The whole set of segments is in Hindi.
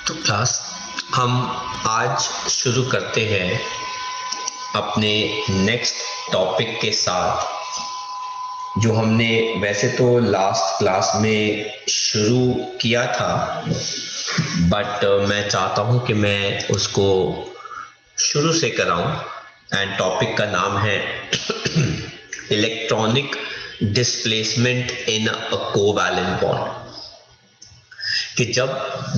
तो क्लास हम आज शुरू करते हैं अपने नेक्स्ट टॉपिक के साथ, जो हमने वैसे तो लास्ट क्लास में शुरू किया था, बट मैं चाहता हूं कि मैं उसको शुरू से कराऊं। एंड टॉपिक का नाम है electronic displacement in a covalent bond. कि जब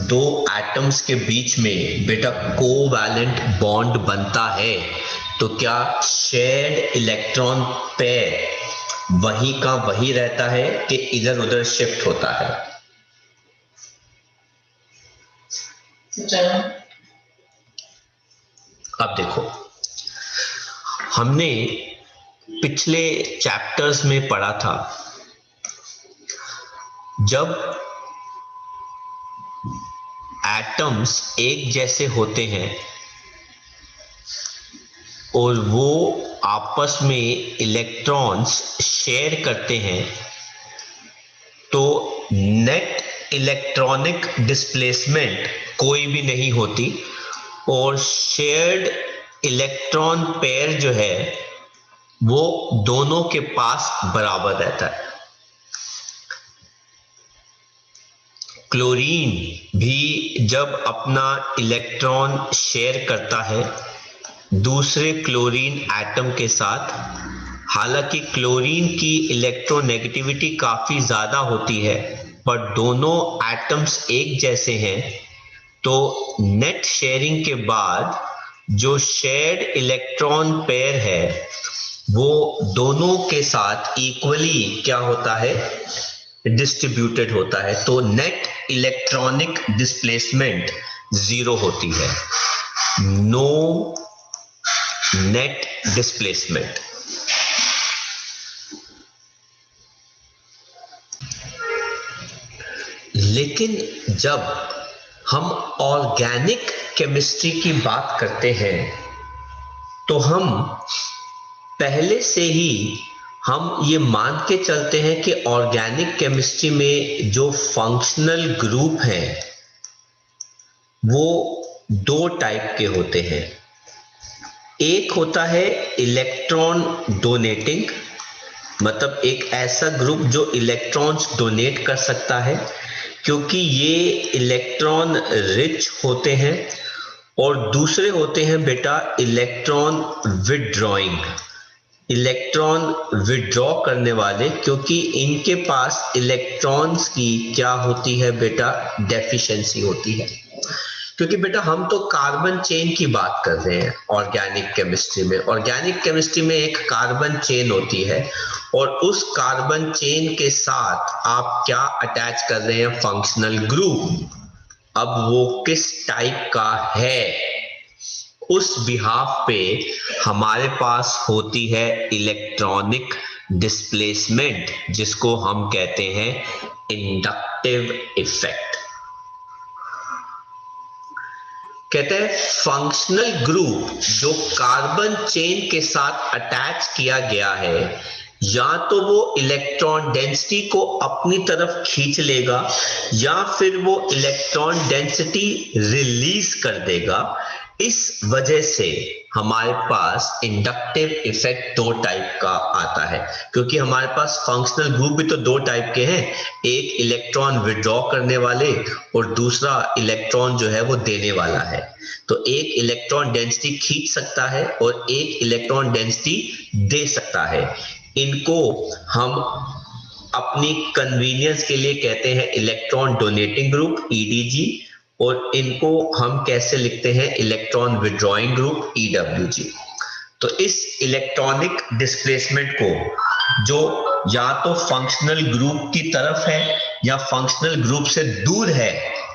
दो एटम्स के बीच में बेटा कोवैलेंट बॉन्ड बनता है तो क्या शेयर्ड इलेक्ट्रॉन पेयर वही का वही रहता है कि इधर उधर शिफ्ट होता है? अब देखो, हमने पिछले चैप्टर्स में पढ़ा था, जब एटम्स एक जैसे होते हैं और वो आपस में इलेक्ट्रॉन्स शेयर करते हैं तो नेट इलेक्ट्रॉनिक डिस्प्लेसमेंट कोई भी नहीं होती और शेयर्ड इलेक्ट्रॉन पेयर जो है वो दोनों के पास बराबर रहता है। क्लोरीन भी जब अपना इलेक्ट्रॉन शेयर करता है दूसरे क्लोरीन एटम के साथ, हालांकि क्लोरीन की इलेक्ट्रोनेगेटिविटी काफी ज्यादा होती है पर दोनों एटम्स एक जैसे हैं, तो नेट शेयरिंग के बाद जो शेयर्ड इलेक्ट्रॉन पेयर है वो दोनों के साथ इक्वली क्या होता है, डिस्ट्रीब्यूटेड होता है। तो नेट इलेक्ट्रॉनिक डिस्प्लेसमेंट जीरो होती है, नो नेट डिस्प्लेसमेंट। लेकिन जब हम ऑर्गेनिक केमिस्ट्री की बात करते हैं तो हम पहले से ही हम ये मान के चलते हैं कि ऑर्गेनिक केमिस्ट्री में जो फंक्शनल ग्रुप हैं वो दो टाइप के होते हैं। एक होता है इलेक्ट्रॉन डोनेटिंग, मतलब एक ऐसा ग्रुप जो इलेक्ट्रॉन्स डोनेट कर सकता है क्योंकि ये इलेक्ट्रॉन रिच होते हैं, और दूसरे होते हैं बेटा इलेक्ट्रॉन विथड्रॉइंग, इलेक्ट्रॉन विथड्रॉ करने वाले, क्योंकि इनके पास इलेक्ट्रॉन्स की क्या होती है बेटा, डेफिशिएंसी होती है। क्योंकि बेटा हम तो कार्बन चेन की बात कर रहे हैं ऑर्गेनिक केमिस्ट्री में। ऑर्गेनिक केमिस्ट्री में एक कार्बन चेन होती है और उस कार्बन चेन के साथ आप क्या अटैच कर रहे हैं, फंक्शनल ग्रुप। अब वो किस टाइप का है उस बिहाफ पे हमारे पास होती है इलेक्ट्रॉनिक डिस्प्लेसमेंट, जिसको हम कहते हैं इंडक्टिव इफेक्ट। कहते हैं फंक्शनल ग्रुप जो कार्बन चेन के साथ अटैच किया गया है, या तो वो इलेक्ट्रॉन डेंसिटी को अपनी तरफ खींच लेगा या फिर वो इलेक्ट्रॉन डेंसिटी रिलीज कर देगा। इस वजह से हमारे पास इंडक्टिव इफेक्ट दो टाइप का आता है, क्योंकि हमारे पास फंक्शनल ग्रुप भी तो दो टाइप के हैं, एक इलेक्ट्रॉन विड्रॉ करने वाले और दूसरा इलेक्ट्रॉन जो है वो देने वाला है। तो एक इलेक्ट्रॉन डेंसिटी खींच सकता है और एक इलेक्ट्रॉन डेंसिटी दे सकता है। इनको हम अपनी कन्वीनियंस के लिए कहते हैं इलेक्ट्रॉन डोनेटिंग ग्रुप, ईडीजी, और इनको हम कैसे लिखते हैं, इलेक्ट्रॉन विड्रॉइंग ग्रुप, ईडब्ल्यूजी। तो इस इलेक्ट्रॉनिक डिस्प्लेसमेंट को जो या तो फंक्शनल ग्रुप की तरफ है या फंक्शनल ग्रुप से दूर है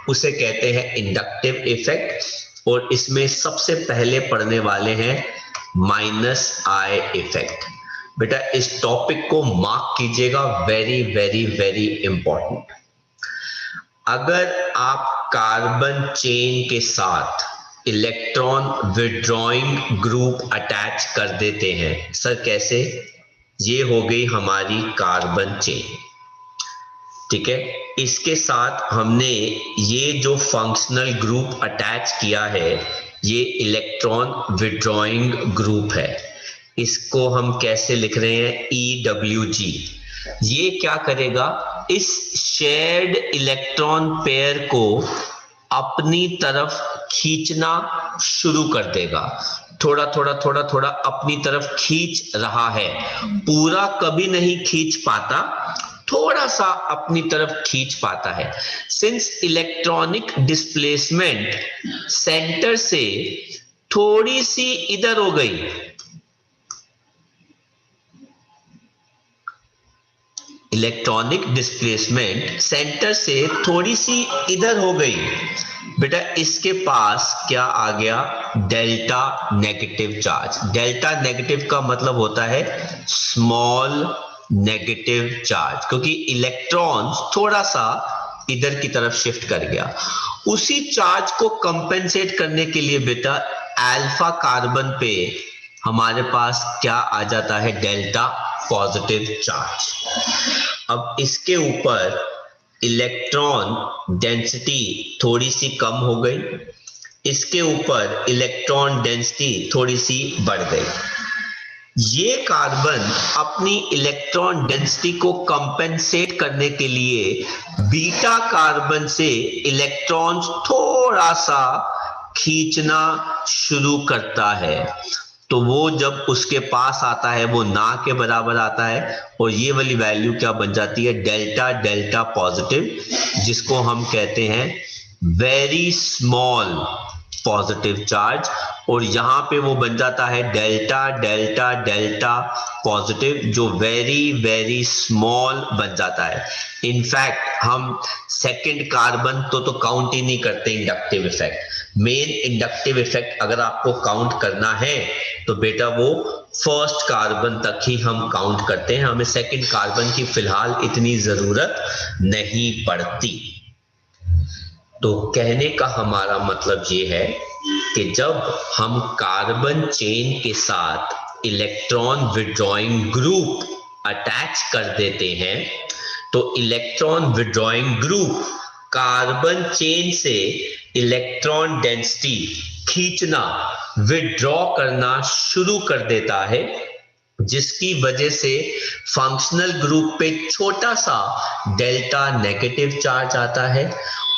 उसे कहते हैं इंडक्टिव इफेक्ट। और इसमें सबसे पहले पढ़ने वाले हैं माइनस आई इफेक्ट। बेटा इस टॉपिक को मार्क कीजिएगा, वेरी वेरी वेरी इंपॉर्टेंट। अगर आप कार्बन चेन के साथ इलेक्ट्रॉन विड्रॉइंग ग्रुप अटैच कर देते हैं, सर कैसे, ये हो गई हमारी कार्बन चेन। ठीक है, इसके साथ हमने ये जो फंक्शनल ग्रुप अटैच किया है, ये इलेक्ट्रॉन विड्रॉइंग ग्रुप है। इसको हम कैसे लिख रहे हैं, EWG। ये क्या करेगा, इस शेयर्ड इलेक्ट्रॉन पेयर को अपनी तरफ खींचना शुरू कर देगा। थोड़ा थोड़ा थोड़ा थोड़ा अपनी तरफ खींच रहा है, पूरा कभी नहीं खींच पाता, थोड़ा सा अपनी तरफ खींच पाता है। सिंस इलेक्ट्रॉनिक डिस्प्लेसमेंट सेंटर से थोड़ी सी इधर हो गई, इलेक्ट्रॉनिक डिस्प्लेसमेंट सेंटर से थोड़ी सी इधर हो गई बेटा, इसके पास क्या आ गया, delta negative charge. Delta negative का मतलब होता है स्मॉल नेगेटिव चार्ज, क्योंकि इलेक्ट्रॉन थोड़ा सा इधर की तरफ शिफ्ट कर गया। उसी चार्ज को कंपेंसेट करने के लिए बेटा अल्फा कार्बन पे हमारे पास क्या आ जाता है, डेल्टा पॉजिटिव चार्ज। अब इसके ऊपर इलेक्ट्रॉन डेंसिटी थोड़ी सी कम हो गई, इसके ऊपर इलेक्ट्रॉन डेंसिटी थोड़ी सी बढ़ गई। ये कार्बन अपनी इलेक्ट्रॉन डेंसिटी को कंपेंसेट करने के लिए बीटा कार्बन से इलेक्ट्रॉन्स थोड़ा सा खींचना शुरू करता है। तो वो जब उसके पास आता है वो ना के बराबर आता है, और ये वाली वैल्यू क्या बन जाती है, डेल्टा डेल्टा पॉजिटिव, जिसको हम कहते हैं वेरी स्मॉल पॉजिटिव चार्ज। और यहां पे वो बन जाता है डेल्टा डेल्टा डेल्टा पॉजिटिव, जो वेरी वेरी स्मॉल बन जाता है। इनफैक्ट हम सेकंड कार्बन तो काउंट ही नहीं करते inductive effect. Main inductive effect अगर आपको काउंट करना है तो बेटा वो फर्स्ट कार्बन तक ही हम काउंट करते हैं, हमें सेकंड कार्बन की फिलहाल इतनी जरूरत नहीं पड़ती। तो कहने का हमारा मतलब ये है कि जब हम कार्बन चेन के साथ इलेक्ट्रॉन विड्रॉइंग ग्रुप अटैच कर देते हैं, तो electron withdrawing group carbon chain से इलेक्ट्रॉन डेंसिटी खींचना, विड्रॉ करना शुरू कर देता है, जिसकी वजह से फंक्शनल ग्रुप पे छोटा सा डेल्टा नेगेटिव चार्ज आता है,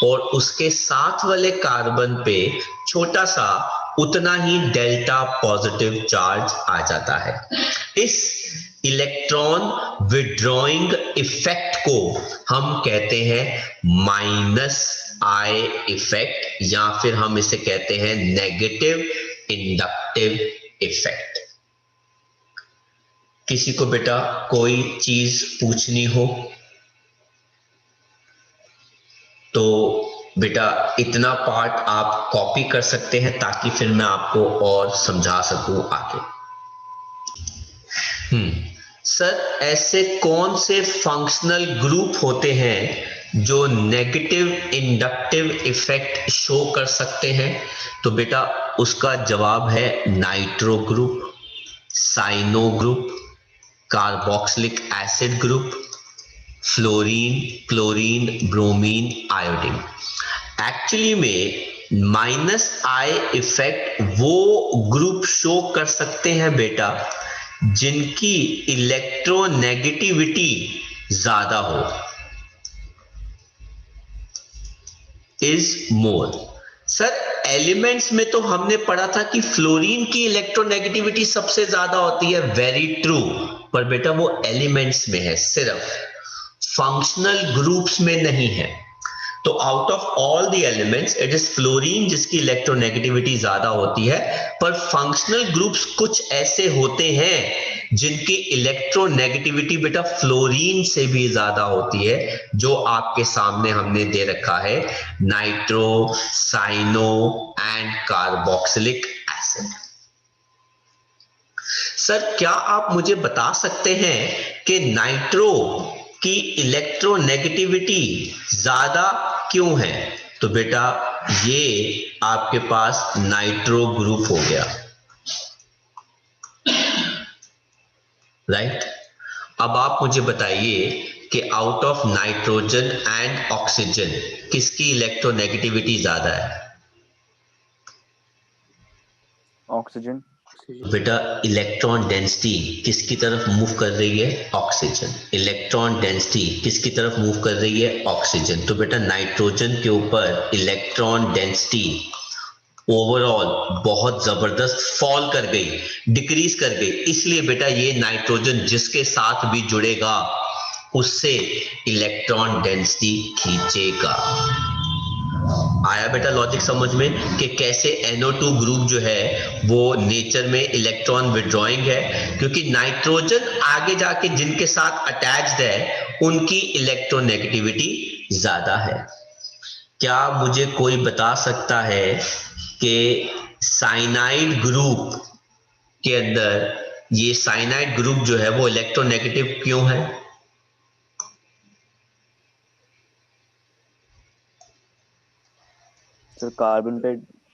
और उसके साथ वाले कार्बन पे छोटा सा उतना ही डेल्टा पॉजिटिव चार्ज आ जाता है। इस इलेक्ट्रॉन विड्रॉइंग इफेक्ट को हम कहते हैं माइनस आई इफेक्ट, या फिर हम इसे कहते हैं नेगेटिव इंडक्टिव इफेक्ट। किसी को बेटा कोई चीज पूछनी हो तो बेटा इतना पार्ट आप कॉपी कर सकते हैं, ताकि फिर मैं आपको और समझा सकूं आगे। सर, ऐसे कौन से फंक्शनल ग्रुप होते हैं जो नेगेटिव इंडक्टिव इफेक्ट शो कर सकते हैं? तो बेटा उसका जवाब है nitro group, cyano group, carboxylic acid group, fluorine, chlorine, bromine, iodine. Actually में माइनस आई इफेक्ट वो ग्रुप शो कर सकते हैं बेटा जिनकी इलेक्ट्रोनेगेटिविटी ज्यादा हो, इज मोर। सर, एलिमेंट्स में तो हमने पढ़ा था कि फ्लोरीन की इलेक्ट्रोनेगेटिविटी सबसे ज्यादा होती है, वेरी ट्रू, पर बेटा वो एलिमेंट्स में है, सिर्फ फंक्शनल ग्रुप्स में नहीं है। तो out of all the elements it is fluorine जिसकी इलेक्ट्रोनेगेटिविटी ज्यादा होती है, पर फंक्शनल ग्रुप्स कुछ ऐसे होते हैं जिनकी इलेक्ट्रोनेगेटिविटी बेटा फ्लोरीन से भी ज्यादा होती है, जो आपके सामने हमने दे रखा है, nitro, cyano and carboxylic acid. Sir, क्या आप मुझे बता सकते हैं कि नाइट्रो की इलेक्ट्रोनेगेटिविटी ज्यादा क्यों है? तो बेटा ये आपके पास नाइट्रो ग्रुप हो गया, राइट। अब आप मुझे बताइए कि out of nitrogen and oxygen किसकी इलेक्ट्रोनेगेटिविटी ज्यादा है? ऑक्सीजन। बेटा इलेक्ट्रॉन डेंसिटी किसकी तरफ मूव कर रही है? ऑक्सीजन। इलेक्ट्रॉन डेंसिटी किसकी तरफ मूव कर रही है? ऑक्सीजन। तो बेटा नाइट्रोजन के ऊपर इलेक्ट्रॉन डेंसिटी ओवरऑल बहुत जबरदस्त फॉल कर गई, डिक्रीज कर गई। इसलिए बेटा ये नाइट्रोजन जिसके साथ भी जुड़ेगा उससे इलेक्ट्रॉन डेंसिटी खींचेगा। आया बेटा लॉजिक समझ में कि कैसे NO2 ग्रुप जो है वो नेचर में इलेक्ट्रॉन विड्रॉइंग है, क्योंकि नाइट्रोजन आगे जाके जिनके साथ अटैच्ड है उनकी इलेक्ट्रोनेगेटिविटी ज्यादा है। क्या मुझे कोई बता सकता है कि साइनाइड ग्रुप के अंदर ये साइनाइड ग्रुप जो है वो इलेक्ट्रोनेगेटिव क्यों है? सर कार्बन पे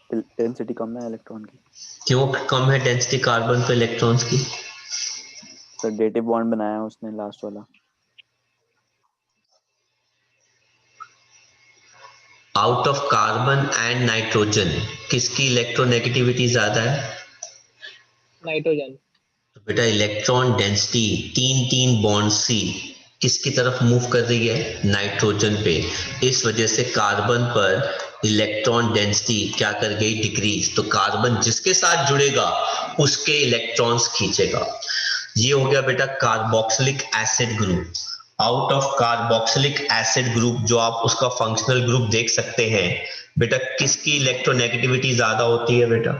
डेंसिटी कम है इलेक्ट्रॉन की। क्यों कम है डेंसिटी कार्बन पे इलेक्ट्रॉन्स की? सर डेटिव बॉन्ड बनाया है उसने लास्ट वाला। Out of carbon and nitrogen किसकी इलेक्ट्रोनेगेटिविटी ज्यादा है? नाइट्रोजन। तो बेटा इलेक्ट्रॉन डेंसिटी तीन तीन बॉन्ड सी किसकी तरफ मूव कर रही है? नाइट्रोजन पे। इस वजह से कार्बन पर इलेक्ट्रॉन डेंसिटी क्या कर गई? डिक्रीज। तो कार्बन जिसके साथ जुड़ेगा उसके इलेक्ट्रॉन्स खींचेगा। ये हो गया बेटा carboxylic acid group. Out of carboxylic acid group जो आप उसका फंक्शनल ग्रुप देख सकते हैं, बेटा किसकी इलेक्ट्रोनेगेटिविटी ज्यादा होती है बेटा?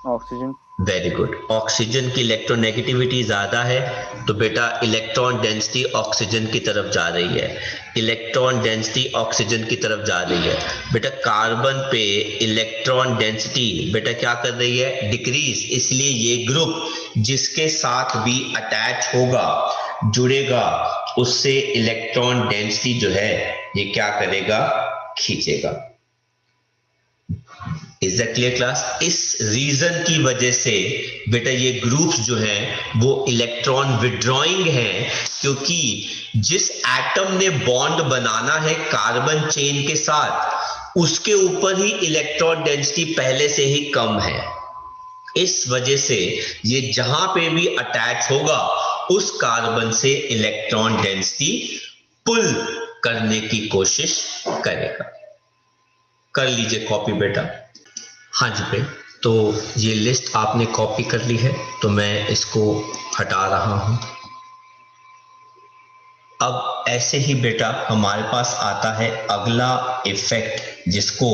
ऑक्सीजन। Very good. ऑक्सीजन की इलेक्ट्रोनेगेटिविटी ज्यादा है तो बेटा इलेक्ट्रॉन डेंसिटी ऑक्सीजन की तरफ जा रही है। इलेक्ट्रॉन डेंसिटी ऑक्सीजन की तरफ जा रही है। बेटा कार्बन पे इलेक्ट्रॉन डेंसिटी बेटा क्या कर रही है? डिक्रीज। इसलिए ये ग्रुप जिसके साथ भी अटैच होगा, जुड़ेगा, उससे इलेक्ट्रॉन डेंसिटी जो है ये क्या करेगा? खींचेगा। Is that clear class? इस रीजन की वजह से बेटा ये ग्रुप्स जो हैं वो इलेक्ट्रॉन विड्रॉइंग हैं, क्योंकि जिस एटम ने बॉन्ड बनाना है कार्बन चेन के साथ उसके ऊपर ही इलेक्ट्रॉन डेंसिटी पहले से ही कम है। इस वजह से ये जहां पे भी अटैच होगा उस कार्बन से इलेक्ट्रॉन डेंसिटी पुल करने की कोशिश करेगा। कर लीजिए कॉपी बेटा। हाँ जी पे, तो ये लिस्ट आपने कॉपी कर ली है तो मैं इसको हटा रहा हूं। अब ऐसे ही बेटा हमारे पास आता है अगला इफेक्ट जिसको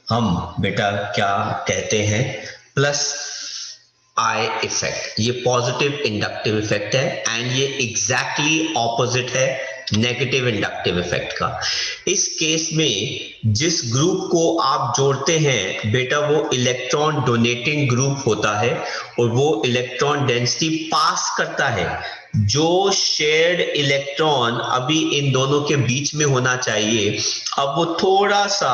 हम बेटा क्या कहते हैं? Plus I effect. ये पॉजिटिव इंडक्टिव इफेक्ट है एंड ये एग्जैक्टली ऑपोजिट है नेगेटिव इंडक्टिव इफेक्ट का। इस केस में जिस ग्रुप को आप जोड़ते हैं बेटा वो इलेक्ट्रॉन डोनेटिंग ग्रुप होता है और वो इलेक्ट्रॉन डेंसिटी पास करता है। जो शेयर्ड इलेक्ट्रॉन अभी इन दोनों के बीच में होना चाहिए अब वो थोड़ा सा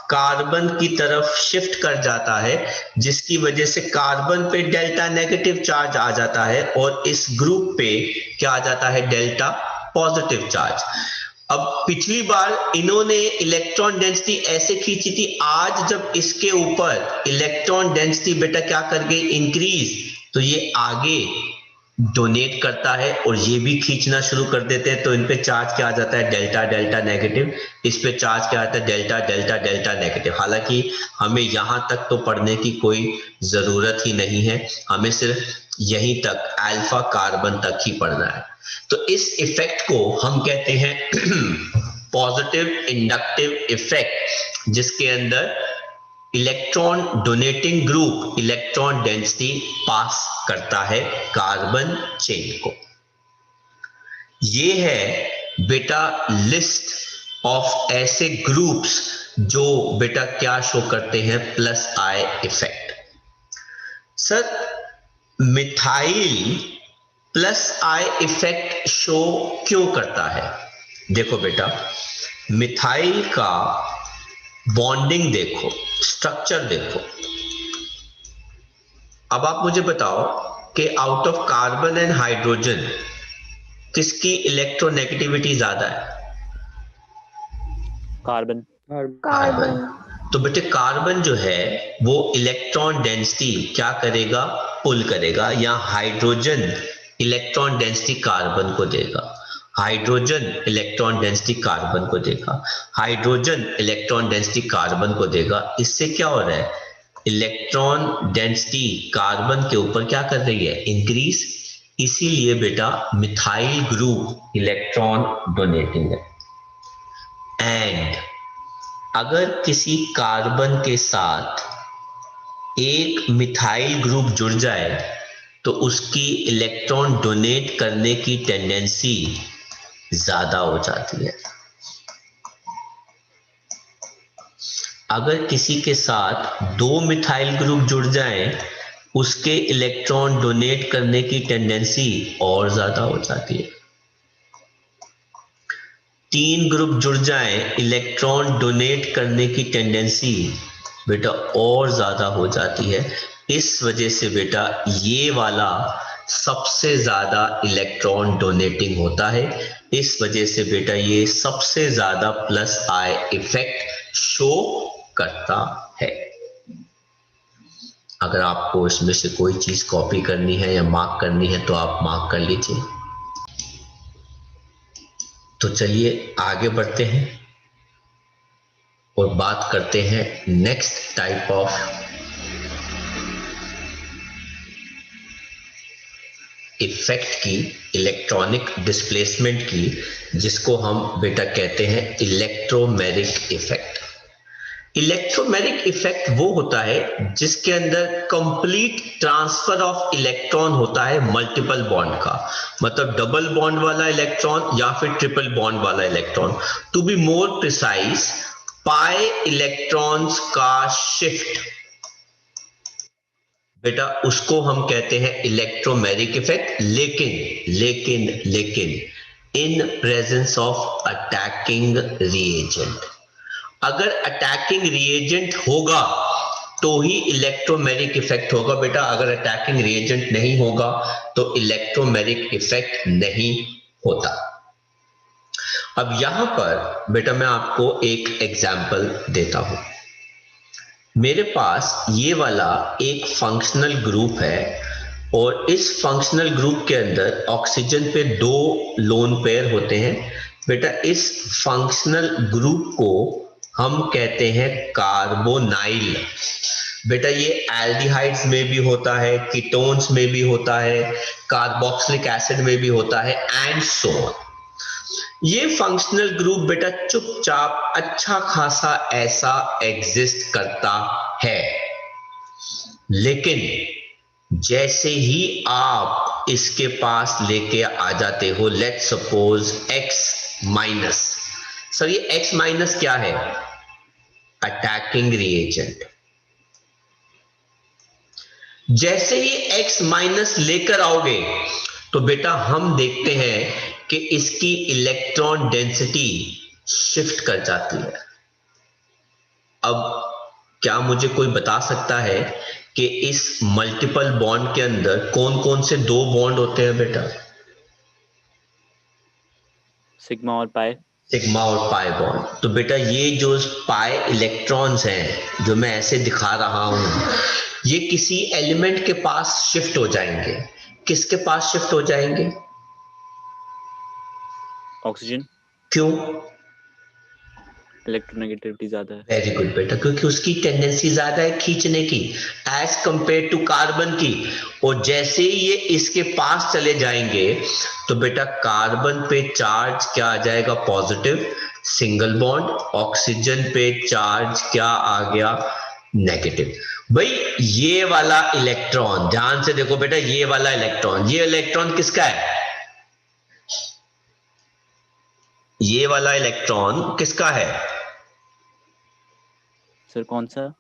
कार्बन की तरफ शिफ्ट कर जाता है, जिसकी वजह से कार्बन पे डेल्टा नेगेटिव चार्ज आ जाता है और इस ग्रुप पे क्या आ जाता है? Delta positive charge. अब पिछली बार इन्होंने इलेक्ट्रॉन डेंसिटी ऐसे खींची थी, आज जब इसके ऊपर इलेक्ट्रॉन डेंसिटी बेटा क्या कर गई? इंक्रीज। तो ये आगे डोनेट करता है और ये भी खींचना शुरू कर देते हैं, तो इन पे चार्ज क्या आ जाता है? Delta delta negative. इस पे चार्ज क्या आता है? Delta delta delta negative. हालांकि हमें यहां तक तो पढ़ने की कोई जरूरत ही नहीं है, हमें सिर्फ यहीं तक अल्फा कार्बन तक ही पढ़ना है। तो इस इफेक्ट को हम कहते हैं पॉजिटिव इंडक्टिव इफेक्ट, जिसके अंदर electron donating group electron density pass करता है कार्बन चेन को। ये है बेटा लिस्ट ऑफ ऐसे ग्रुप्स जो बेटा क्या शो करते हैं? Plus I effect. Sir methyl plus I effect show क्यों करता है? देखो बेटा मिथाइल का बॉन्डिंग देखो, स्ट्रक्चर देखो। अब आप मुझे बताओ कि out of carbon and hydrogen किसकी इलेक्ट्रोनेगेटिविटी ज्यादा है? कार्बन। कार्बन। तो बेटे कार्बन जो है वो इलेक्ट्रॉन डेंसिटी क्या करेगा? पुल करेगा, या हाइड्रोजन इलेक्ट्रॉन डेंसिटी कार्बन को देगा, हाइड्रोजन इलेक्ट्रॉन डेंसिटी कार्बन को देगा, हाइड्रोजन इलेक्ट्रॉन डेंसिटी कार्बन को देगा। इससे क्या हो रहा है? इलेक्ट्रॉन डेंसिटी कार्बन के ऊपर क्या कर रही है? इंक्रीज। इसीलिए बेटा मिथाइल ग्रुप इलेक्ट्रॉन डोनेटिंग है। एंड अगर किसी कार्बन के साथ एक मिथाइल ग्रुप जुड़ जाए तो उसकी इलेक्ट्रॉन डोनेट करने की टेंडेंसी ज्यादा हो जाती है। अगर किसी के साथ दो मिथाइल ग्रुप जुड़ जाएं, उसके इलेक्ट्रॉन डोनेट करने की टेंडेंसी और ज्यादा हो जाती है। तीन ग्रुप जुड़ जाएं, इलेक्ट्रॉन डोनेट करने की टेंडेंसी बेटा और ज्यादा हो जाती है। इस वजह से बेटा ये वाला सबसे ज्यादा इलेक्ट्रॉन डोनेटिंग होता है। इस वजह से बेटा ये सबसे ज्यादा प्लस आई इफेक्ट शो करता है। अगर आपको इसमें से कोई चीज कॉपी करनी है या मार्क करनी है तो आप मार्क कर लीजिए। तो चलिए आगे बढ़ते हैं और बात करते हैं नेक्स्ट टाइप ऑफ इफेक्ट की, इलेक्ट्रॉनिक डिस्प्लेसमेंट की, जिसको हम बेटा कहते हैं इलेक्ट्रोमेरिक इफेक्ट। इलेक्ट्रोमेरिक इफेक्ट वो होता है जिसके अंदर कंप्लीट ट्रांसफर ऑफ इलेक्ट्रॉन होता है मल्टीपल बॉन्ड का, मतलब डबल बॉन्ड वाला इलेक्ट्रॉन या फिर ट्रिपल बॉन्ड वाला electron. To be more precise, pi electrons का शिफ्ट बेटा उसको हम कहते हैं इलेक्ट्रोमेरिक इफेक्ट। लेकिन लेकिन लेकिन in presence of attacking reagent, अगर अटैकिंग रिएजेंट होगा तो ही इलेक्ट्रोमेरिक इफेक्ट होगा बेटा। अगर अटैकिंग रिएजेंट नहीं होगा तो इलेक्ट्रोमेरिक इफेक्ट नहीं होता। अब यहां पर बेटा मैं आपको एक एग्जांपल देता हूं। मेरे पास ये वाला एक फंक्शनल ग्रुप है और इस फंक्शनल ग्रुप के अंदर ऑक्सीजन पे दो लोन पेयर होते हैं। बेटा इस फंक्शनल ग्रुप को हम कहते हैं कार्बोनाइल। बेटा ये एल्डिहाइड्स में भी होता है, कीटोन्स में भी होता है, कार्बोक्सिलिक एसिड में भी होता है एंड सो ऑन। ये फंक्शनल ग्रुप बेटा चुपचाप अच्छा खासा ऐसा एग्जिस्ट करता है, लेकिन जैसे ही आप इसके पास लेके आ जाते हो, let's suppose X minus. Sir ये X माइनस क्या है? Attacking reagent. जैसे ही X माइनस लेकर आओगे तो बेटा हम देखते हैं कि इसकी इलेक्ट्रॉन डेंसिटी शिफ्ट कर जाती है। अब क्या मुझे कोई बता सकता है कि इस मल्टीपल बॉन्ड के अंदर कौन कौन से दो बॉन्ड होते हैं बेटा? सिग्मा और पाई। सिग्मा और पाई बॉन्ड। तो बेटा ये जो पाई इलेक्ट्रॉन्स हैं जो मैं ऐसे दिखा रहा हूं, ये किसी एलिमेंट के पास शिफ्ट हो जाएंगे। किसके पास शिफ्ट हो जाएंगे? ऑक्सीजन। क्यों? इलेक्ट्रोनेगेटिविटी ज्यादा है। वेरी गुड बेटा, क्योंकि उसकी टेंडेंसी ज्यादा है खींचने की एज कंपेयर टू कार्बन की। और जैसे ही ये इसके पास चले जाएंगे तो बेटा कार्बन पे चार्ज क्या आ जाएगा? Positive single bond. ऑक्सीजन पे चार्ज क्या आ गया? नेगेटिव। भाई ये वाला इलेक्ट्रॉन ध्यान से देखो बेटा, ये वाला इलेक्ट्रॉन, ये इलेक्ट्रॉन किसका है? ये वाला इलेक्ट्रॉन किसका है? सर कौन सा?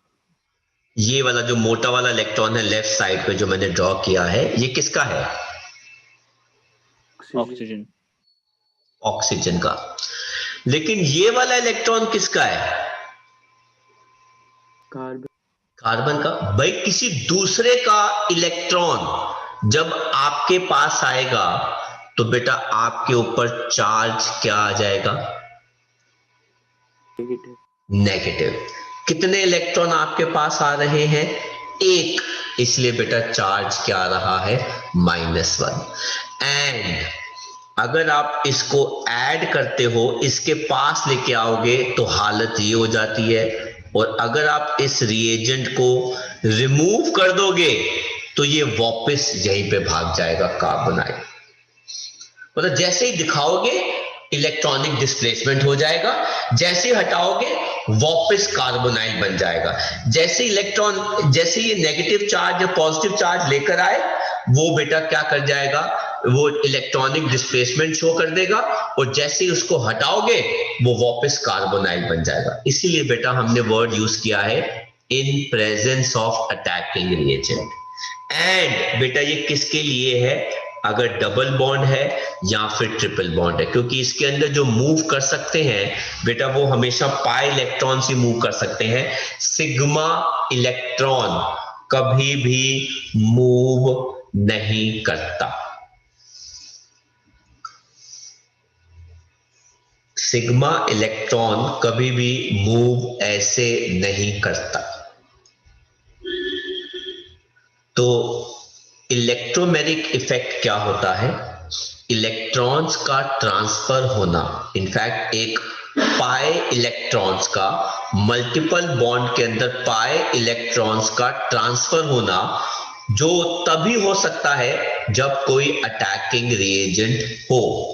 ये वाला जो मोटा वाला इलेक्ट्रॉन है लेफ्ट साइड पे जो मैंने ड्रॉ किया है, ये किसका है? ऑक्सीजन। ऑक्सीजन का। लेकिन ये वाला इलेक्ट्रॉन किसका है? कार्बन का। भाई किसी दूसरे का इलेक्ट्रॉन जब आपके पास आएगा तो बेटा आपके ऊपर चार्ज क्या आ जाएगा? नेगेटिव। कितने इलेक्ट्रॉन आपके पास आ रहे हैं? एक, इसलिए बेटा चार्ज क्या आ रहा है? -1। एंड अगर आप इसको ऐड करते हो, इसके पास लेके आओगे तो हालत ये हो जाती है, और अगर आप इस रिएजेंट को रिमूव कर दोगे तो ये वापस यहीं पे भाग जाएगा कार्बोनाइल। मतलब जैसे ही दिखाओगे इलेक्ट्रॉनिक डिस्प्लेसमेंट हो जाएगा, जैसे ही हटाओगे वापस कार्बोनाइल बन जाएगा। जैसे जैसे ये नेगेटिव चार्ज या पॉजिटिव चार्ज लेकर आए, वो बेटा क्या कर जाएगा? वो इलेक्ट्रॉनिक डिस्प्लेसमेंट शो कर देगा, और जैसे ही उसको हटाओगे वो वापस कार्बोनाइल बन जाएगा। इसीलिए बेटा हमने वर्ड यूज किया है in presence of attacking reagent. And बेटा ये किसके लिए है? अगर डबल बॉन्ड है या फिर ट्रिपल बॉन्ड है, क्योंकि इसके अंदर जो मूव कर सकते हैं बेटा वो हमेशा पाई इलेक्ट्रॉन से मूव कर सकते हैं। सिग्मा इलेक्ट्रॉन कभी भी मूव नहीं करता। सिग्मा इलेक्ट्रॉन कभी भी मूव ऐसे नहीं करता। तो इलेक्ट्रोमैग्नेटिक इफेक्ट क्या होता है? इलेक्ट्रॉन्स का ट्रांसफर होना। इनफैक्ट एक पाई इलेक्ट्रॉन्स का मल्टीपल बॉन्ड के अंदर पाई इलेक्ट्रॉन्स का ट्रांसफर होना जो तभी हो सकता है जब कोई अटैकिंग रिएजेंट हो।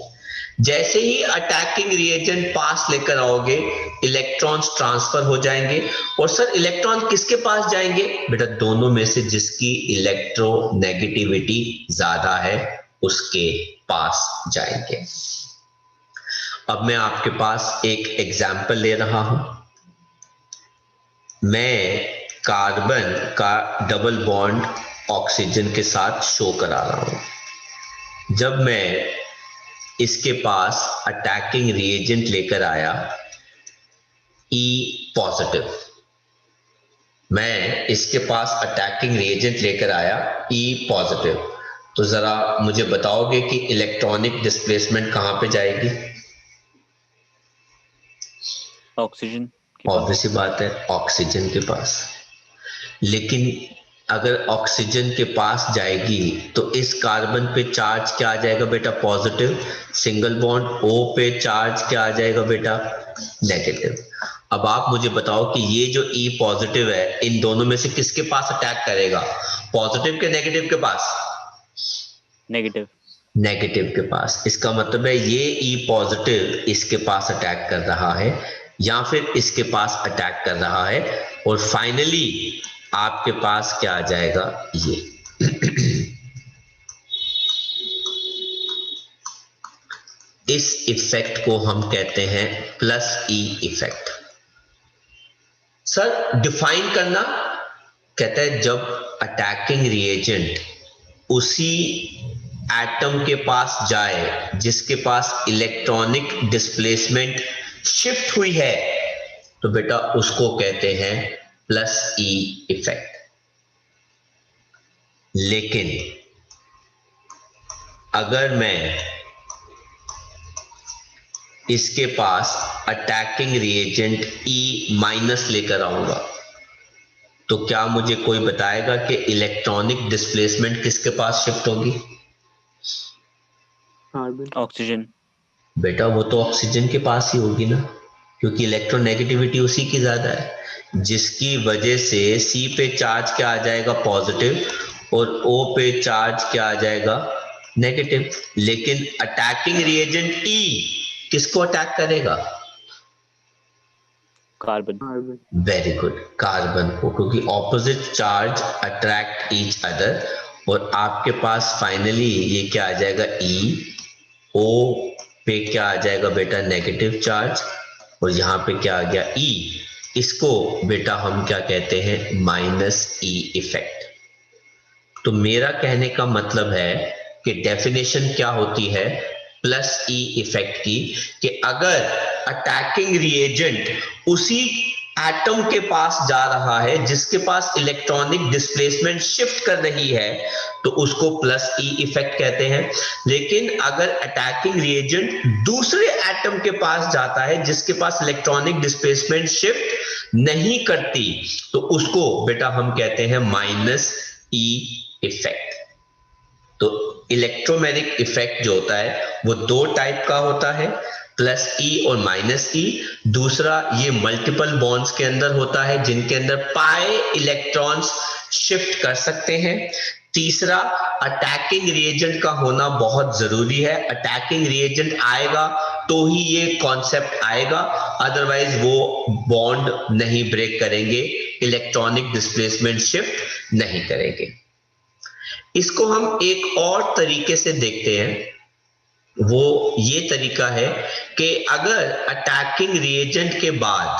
जैसे ही अटैकिंग रिएजेंट पास लेकर आओगे इलेक्ट्रॉन्स ट्रांसफर हो जाएंगे। और सर इलेक्ट्रॉन किसके पास जाएंगे? बेटा दोनों में से जिसकी इलेक्ट्रोनेगेटिविटी ज्यादा है उसके पास जाएंगे। अब मैं आपके पास एक एग्जाम्पल ले रहा हूं। मैं कार्बन का डबल बॉन्ड ऑक्सीजन के साथ शो करा रहा हूं। जब मैं इसके पास अटैकिंग रिएजेंट लेकर आया E पॉजिटिव, मैं इसके पास अटैकिंग रिएजेंट लेकर आया E पॉजिटिव, तो जरा मुझे बताओगे कि इलेक्ट्रॉनिक डिस्प्लेसमेंट कहां पे जाएगी? ऑक्सीजन। ऑब्वियस सी बात है ऑक्सीजन के पास। लेकिन अगर ऑक्सीजन के पास जाएगी तो इस कार्बन पे चार्ज क्या आ जाएगा बेटा? पॉजिटिव। सिंगल बॉन्ड O पे चार्ज क्या आ जाएगा बेटा? नेगेटिव। अब आप मुझे बताओ कि ये जो E पॉजिटिव है इन दोनों में से किसके पास अटैक करेगा? पॉजिटिव के नेगेटिव के पास? नेगेटिव। नेगेटिव के पास। इसका मतलब है ये E पॉजिटिव इसके पास अटैक कर रहा है या फिर इसके पास अटैक कर रहा है, और फाइनली आपके पास क्या आ जाएगा? ये इस इफेक्ट को हम कहते हैं +E इफेक्ट। सर डिफाइन करना, कहता है जब अटैकिंग रिएजेंट उसी एटम के पास जाए जिसके पास इलेक्ट्रॉनिक डिस्प्लेसमेंट शिफ्ट हुई है तो बेटा उसको कहते हैं +E इफेक्ट। लेकिन अगर मैं इसके पास अटैकिंग रिएजेंट E- लेकर आऊंगा तो क्या मुझे कोई बताएगा कि इलेक्ट्रॉनिक डिस्प्लेसमेंट किसके पास शिफ्ट होगी? ऑक्सीजन। बेटा वो तो ऑक्सीजन के पास ही होगी ना, क्योंकि इलेक्ट्रोनेगेटिविटी उसी की ज्यादा है, जिसकी वजह से C पे चार्ज क्या आ जाएगा? पॉजिटिव, और O पे चार्ज क्या आ जाएगा? नेगेटिव। लेकिन अटैकिंग रिएजेंट E किसको अटैक करेगा? कार्बन। वेरी गुड, कार्बन को, क्योंकि opposite charge attract each other. और आपके पास फाइनली ये क्या आ जाएगा? E, O पे क्या आ जाएगा बेटा? नेगेटिव चार्ज, और यहाँ पे क्या आ गया? E। इसको बेटा हम क्या कहते हैं? -E effect. तो मेरा कहने का मतलब है कि डेफिनेशन क्या होती है +E इफेक्ट की, कि अगर अटैकिंग रिएजेंट उसी एटम के पास जा रहा है, जिसके पास इलेक्ट्रॉनिक डिस्प्लेसमेंट शिफ्ट कर रही है, तो उसको प्लस ई इफेक्ट कहते हैं। लेकिन अगर अटैकिंग रिएजेंट दूसरे एटम के पास जाता है जिसके पास इलेक्ट्रॉनिक डिस्प्लेसमेंट शिफ्ट नहीं करती, तो उसको बेटा हम कहते हैं माइनस ई इफेक्ट। तो इलेक्ट्रोमैग्नेटिक इफेक्ट जो होता है वो दो टाइप का होता है, प्लस ई और माइनस ई। दूसरा, ये मल्टीपल बॉन्ड्स के अंदर होता है जिनके अंदर पाई इलेक्ट्रॉन्स शिफ्ट कर सकते हैं। तीसरा, अटैकिंग रिएजेंट का होना बहुत जरूरी है। अटैकिंग रिएजेंट आएगा तो ही ये कॉन्सेप्ट आएगा, अदरवाइज वो बॉन्ड नहीं ब्रेक करेंगे, इलेक्ट्रॉनिक डिस्प्लेसमेंट शिफ्ट नहीं करेंगे। इसको हम एक और तरीके से देखते हैं, वो ये तरीका है कि अगर अटैकिंग रिएजेंट के बाद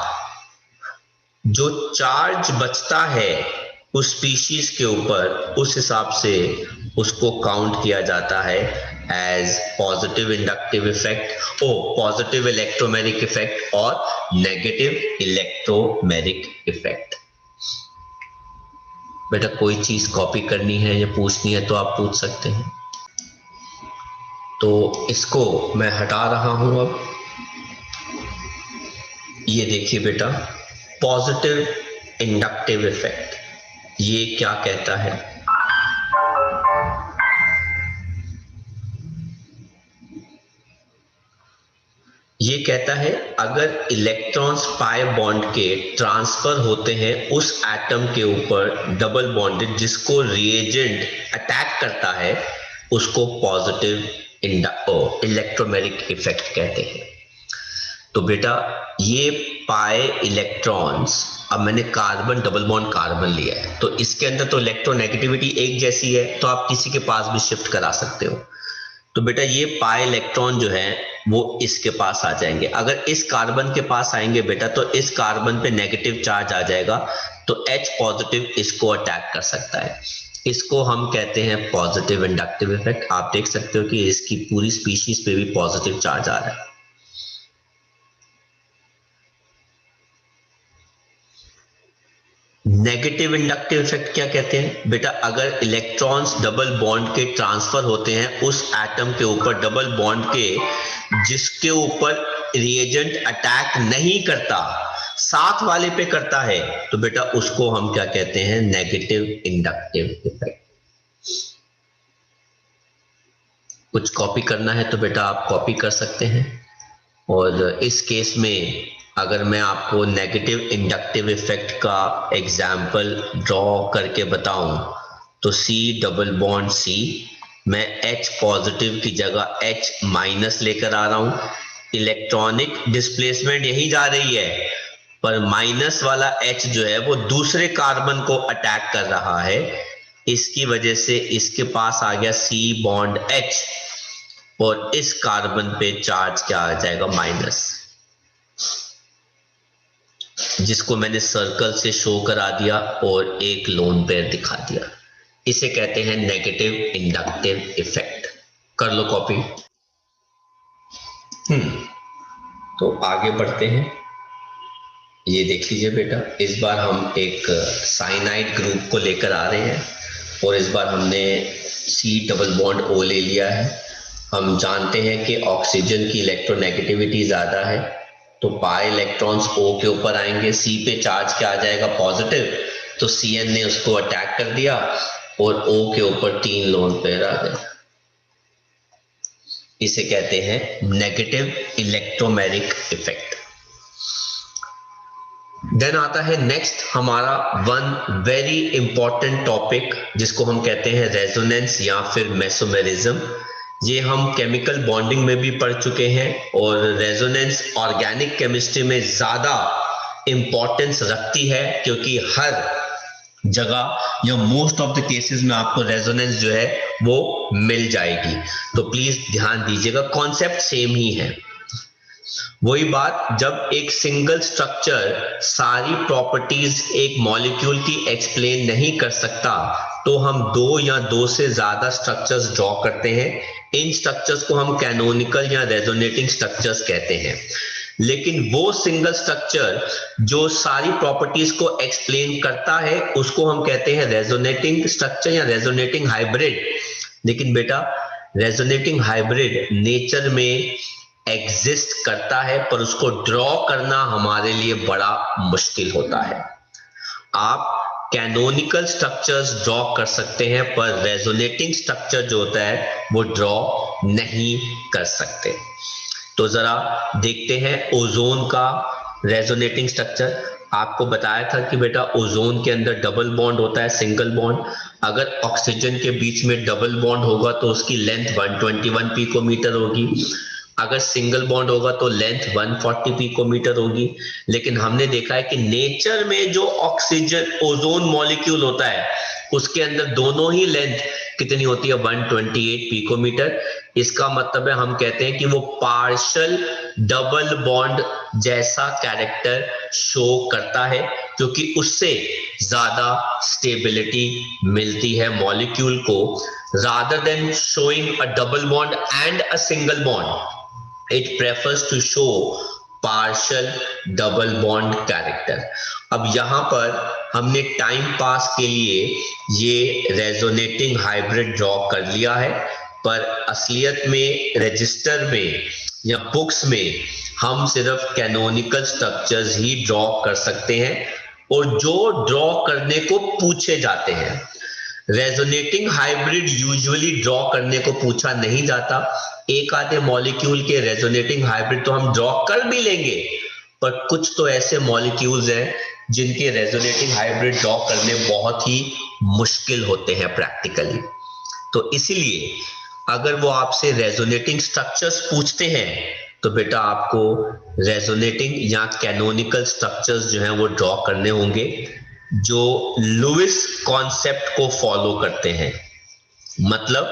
जो चार्ज बचता है उस स्पीशीज के ऊपर, उस हिसाब से उसको काउंट किया जाता है एज पॉजिटिव इंडक्टिव इफेक्ट और पॉजिटिव इलेक्ट्रोमैग्नेटिक इफेक्ट और नेगेटिव इलेक्ट्रोमैग्नेटिक इफेक्ट। बेटा कोई चीज कॉपी करनी है या पूछनी है तो आप पूछ सकते हैं। तो इसको मैं हटा रहा हूं। अब ये देखिए बेटा, पॉजिटिव इंडक्टिव इफेक्ट ये क्या कहता है? ये कहता है अगर इलेक्ट्रॉन्स पाई बॉन्ड के ट्रांसफर होते हैं उस एटम के ऊपर डबल बॉन्डेड जिसको रिएजेंट अटैक करता है, उसको पॉजिटिव इलेक्ट्रोमैग्नेटिक इफेक्ट कहते हैं। तो बेटा ये पाई इलेक्ट्रॉन्स, अब मैंने कार्बन डबल बॉन्ड कार्बन लिया है तो इसके अंदर तो इलेक्ट्रोनेगेटिविटी एक जैसी है, तो आप किसी के पास भी शिफ्ट करा सकते हो। तो बेटा ये पाई इलेक्ट्रॉन जो है वो इसके पास आ जाएंगे। अगर इस कार्बन के पास आएंगे बेटा तो इस कार्बन पे नेगेटिव चार्ज आ जाएगा, तो H पॉजिटिव इसको अटैक कर सकता है। इसको हम कहते हैं पॉजिटिव इंडक्टिव इफेक्ट। आप देख सकते हो कि इसकी पूरी स्पीशीज पे भी पॉजिटिव चार्ज आ रहा है। नेगेटिव इंडक्टिव इफेक्ट क्या कहते हैं बेटा? अगर इलेक्ट्रॉन्स डबल बॉन्ड के ट्रांसफर होते हैं उस एटम के ऊपर डबल बॉन्ड के जिसके ऊपर रिएजेंट अटैक नहीं करता, साथ वाले पे करता है, तो बेटा उसको हम क्या कहते हैं? Negative inductive effect. कुछ कॉपी करना है तो बेटा आप कॉपी कर सकते हैं। और इस केस में अगर मैं आपको नेगेटिव इंडक्टिव इफेक्ट का एग्जाम्पल ड्रॉ करके बताऊं तो C डबल बॉन्ड C, मैं H पॉजिटिव की जगह H माइनस लेकर आ रहा हूं। इलेक्ट्रॉनिक डिस्प्लेसमेंट यही जा रही है, पर माइनस वाला H जो है वो दूसरे कार्बन को अटैक कर रहा है, इसकी वजह से इसके पास आ गया C बॉन्ड H और इस कार्बन पे चार्ज क्या आ जाएगा? माइनस, जिसको मैंने सर्कल से शो करा दिया और एक लोन पेयर दिखा दिया। इसे कहते हैं नेगेटिव इंडक्टिव इफेक्ट। कर लो कॉपी। तो आगे बढ़ते हैं। ये देख लीजिए बेटा, इस बार हम एक साइनाइड ग्रुप को लेकर आ रहे हैं और इस बार हमने C डबल बॉन्ड O ले लिया है। हम जानते हैं कि ऑक्सीजन की इलेक्ट्रोनेगेटिविटी ज्यादा है, तो पाई इलेक्ट्रॉन्स O के ऊपर आएंगे, C पे चार्ज क्या आ जाएगा? पॉजिटिव, तो Cn ने उसको अटैक कर दिया और O के ऊपर 3 लोन पेयर आ गए। इसे कहते हैं नेगेटिव इलेक्ट्रोमैग्नेटिक इफेक्ट। देन आता है नेक्स्ट हमारा वन वेरी इंपॉर्टेंट टॉपिक जिसको हम कहते हैं रेजोनेंस या फिर मेसोमेरिज्म। ये हम केमिकल बॉन्डिंग में भी पढ़ चुके हैं और रेजोनेंस ऑर्गेनिक केमिस्ट्री में ज्यादा इंपॉर्टेंस रखती है, क्योंकि हर जगह या मोस्ट ऑफ द केसेस में आपको रेजोनेंस जो है वो मिल जाएगी। तो प्लीज ध्यान दीजिएगा, कॉन्सेप्ट सेम ही है। वही बात, जब एक सिंगल स्ट्रक्चर सारी प्रॉपर्टीज एक मॉलिक्यूल की एक्सप्लेन नहीं कर सकता तो हम दो या दो से ज्यादा स्ट्रक्चर्स ड्रॉ करते हैं। इन स्ट्रक्चर्स को हम कैनोनिकल या रेजोनेटिंग स्ट्रक्चर्स कहते हैं। लेकिन वो सिंगल स्ट्रक्चर जो सारी प्रॉपर्टीज को एक्सप्लेन करता है उसको हम कहते हैं रेजोनेटिंग स्ट्रक्चर या रेजोनेटिंग हाइब्रिड। लेकिन बेटा रेजोनेटिंग हाइब्रिड नेचर में एग्जिस्ट करता है, पर उसको ड्रॉ करना हमारे लिए बड़ा मुश्किल होता है। आप कैनोनिकल स्ट्रक्चर्स ड्रॉ कर सकते हैं, पर रेजोनेटिंग स्ट्रक्चर जो होता है वो ड्रॉ नहीं कर सकते। तो जरा देखते हैं ओजोन का रेजोनेटिंग स्ट्रक्चर। आपको बताया था कि बेटा ओजोन के अंदर डबल बॉन्ड होता है, सिंगल बॉन्ड। अगर ऑक्सीजन के बीच में डबल बॉन्ड होगा तो उसकी लेंथ 121 पिकोमीटर होगी, अगर सिंगल बॉन्ड होगा तो लेंथ 140 पिकोमीटर होगी। लेकिन हमने देखा है कि नेचर में जो ऑक्सीजन ओजोन मॉलिक्यूल होता है उसके अंदर दोनों ही लेंथ कितनी होती है, 128 पिकोमीटर। इसका मतलब है हम कहते हैं कि वो पार्शियल डबल बॉन्ड जैसा कैरेक्टर शो करता है, क्योंकि उससे ज्यादा स्टेबिलिटी मिलती है मॉलिक्यूल को। rather than showing a double bond and a single bond, it prefers to show partial double bond character। अब यहां पर हमने टाइम पास के लिए ये रेजोनेटिंग हाइब्रिड ड्रॉ कर लिया है, पर असलियत में रजिस्टर में या बुक्स में हम सिर्फ कैनोनिकल स्ट्रक्चर्स ही ड्रॉ कर सकते हैं, और जो ड्रॉ करने को पूछे जाते हैं। रेजोनेटिंग हाइब्रिड यूजुअली ड्रॉ करने को पूछा नहीं जाता। एक आधे मॉलिक्यूल के रेजोनेटिंग हाइब्रिड तो हम ड्रॉ कर भी लेंगे, पर कुछ तो ऐसे मॉलिक्यूल्स हैं जिनके रेजोनेटिंग हाइब्रिड ड्रॉ करने बहुत ही मुश्किल होते हैं प्रैक्टिकली। तो इसीलिए अगर वो आपसे रेजोनेटिंग स्ट्रक्चर्स पूछते हैं तो बेटा आपको रेजोनेटिंग या कैनोनिकल स्ट्रक्चर्स जो हैं वो ड्रॉ करने होंगे, जो लुइस कॉन्सेप्ट को फॉलो करते हैं। मतलब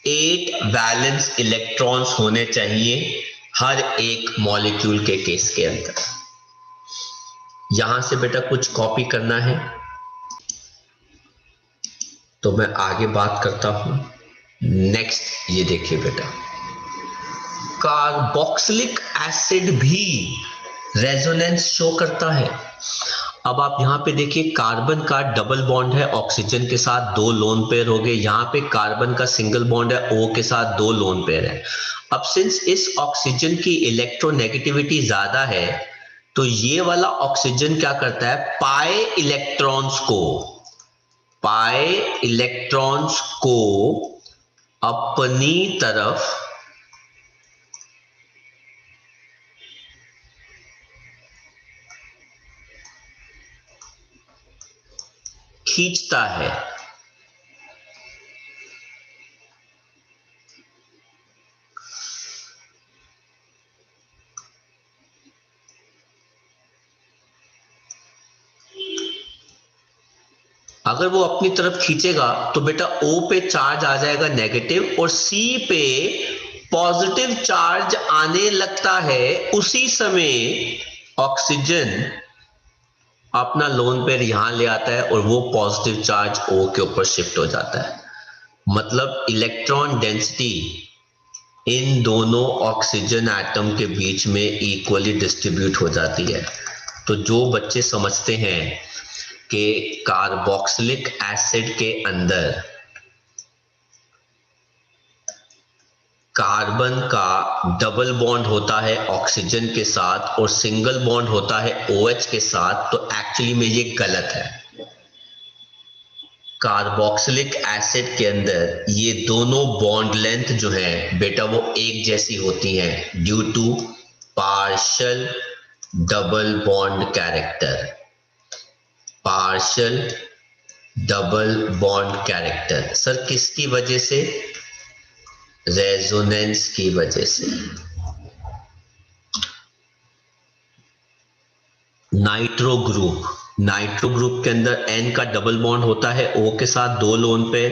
8 वैलेंस इलेक्ट्रॉन्स होने चाहिए हर एक मॉलिक्यूल के केस के अंदर। यहां से बेटा कुछ कॉपी करना है तो मैं आगे बात करता हूं। नेक्स्ट ये देखिए बेटा, कार्बोक्सिलिक एसिड भी रेजोनेंस शो करता है। अब आप यहां पे देखिए, कार्बन का डबल बॉन्ड है ऑक्सीजन के साथ, 2 लोन पेयर हो गए। यहां पे कार्बन का सिंगल बॉन्ड है O के साथ, 2 लोन पेयर है। अब सिंस इस ऑक्सीजन की इलेक्ट्रोनेगेटिविटी ज्यादा है, तो ये वाला ऑक्सीजन क्या करता है, पाए इलेक्ट्रॉन्स को अपनी तरफ खींचता है। अगर वो अपनी तरफ खींचेगा तो बेटा O पे चार्ज आ जाएगा नेगेटिव और C पे पॉजिटिव चार्ज आने लगता है। उसी समय ऑक्सीजन अपना लोन पेयर यहां ले आता है और वो पॉजिटिव चार्ज O के ऊपर शिफ्ट हो जाता है। मतलब इलेक्ट्रॉन डेंसिटी इन दोनों ऑक्सीजन एटम के बीच में इक्वली डिस्ट्रीब्यूट हो जाती है। तो जो बच्चे समझते हैं कि कार्बोक्सिलिक एसिड के अंदर कार्बन का डबल बॉन्ड होता है ऑक्सीजन के साथ और सिंगल बॉन्ड होता है OH के साथ, तो एक्चुअली में ये गलत है। कार्बोक्सिलिक एसिड के अंदर ये दोनों बॉन्ड लेंथ जो है बेटा वो एक जैसी होती हैं due to partial double bond character. Partial double bond character sir किसकी वजह से, रेजोनेंस की वजह से। नाइट्रो ग्रुप के अंदर N का डबल बॉन्ड होता है O के साथ, 2 लोन पे,